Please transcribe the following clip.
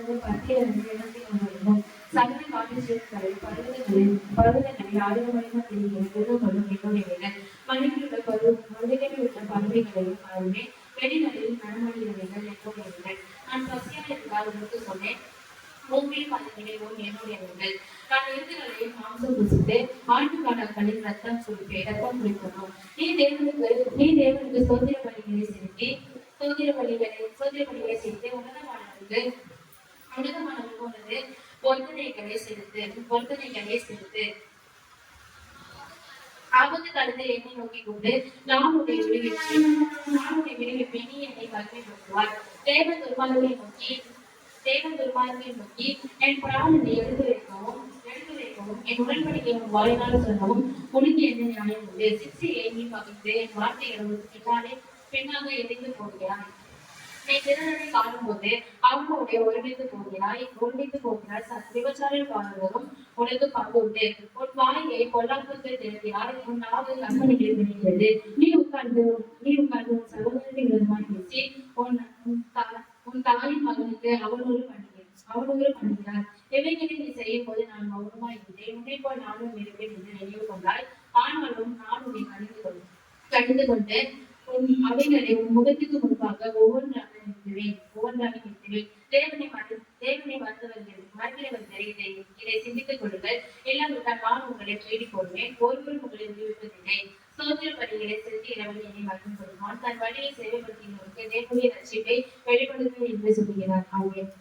கடந்த 10 சகல காட்டுகளை பருவதங்களை ஆயுதமாக கொள்ளும் என்னுடைய வேலை மனிதனுள்ள மனிதனில் உள்ள பறவைகளையும் பாருமே வெளிநடையில் நடமாடுகிறவர்கள் என்னுடைய வேலை. நான் பசியா இருந்தால் உனக்கு சொன்னேன் பூமியில் அந்த நினைவும் என்னுடையவர்கள். நான் எருதுகளையும் மாம்சம் புசித்து ஆட்டுக்காடாக்களின் ரத்தம் குடிக்கணும். நீ தேவனுக்கு சோதர பலிகளை செலுத்தி சோதர பலிகளை செய்து உன்னதமானவருக்கு உனது பொருத்தனைகளை செலுத்து. ஆபத்து காலத்தில் என்னை நோக்கி கொண்டு நான் உன்னை விடுவிப்பேன், நீ என்னை மகிமைப்படுத்துவார். தேவன் துர்மார்களை நோக்கி என் பிராணனை எடுத்து வைக்கவும் என் உடன்படிக்கை வாயினால் சொல்லவும் உனக்கு என்ன நியாயம் உண்டு? சிக்ஷையை நீ பகிர்ந்து என் வார்த்தைகளை பின்னாக எரிந்து போகிறாய். நீ திருடனை காணும்போது அவனுடைய ஒருமித்து போகிறாய். விபச்சாரக்காரர்களும் உனக்கு பங்கு உண்டு. உன் வாயை பொல்லாப்புக்கு திறக்கிறாய், உன் நாவு கற்பனைகளை விளைகிறது. நீ உட்கார்ந்து உன் சகோதரனை விரோதமாய் பேசி உன் தாயின் மகனுக்கு அவனொரு பண்ணுகிறார். இவைகளை நீ செய்யும் போது நான் மௌனமாய் இருந்தேன். உன்னை போல் நானும் இருப்பேன் என்று நினைவு கொண்டாய். ஆனாலும் நான் உன்னை கடிந்து கொண்டு அவைகளை உன் முகத்துக்கு முன்பாக ஒவ்வொன்றாக நிறுத்துவேன். தேவனை மறந்தவர்கள் இதை சிந்தித்துக் கொள்ளுங்கள். இல்லாவிட்டால் நான் உங்களை தேடி போடுவேன். ஒருவரும் உங்களை விடுவிப்பதில்லை. சோதர பலிகளை செலுத்தி இறைவன் என்னை மகிழ்ந்து கொள்வான். தன் வழியை சேவைப்படுத்தினருக்கு தேவனுடைய ரட்சிப்பை வெளிப்படுத்துவேன் என்று சொல்கிறார். ஆமென்.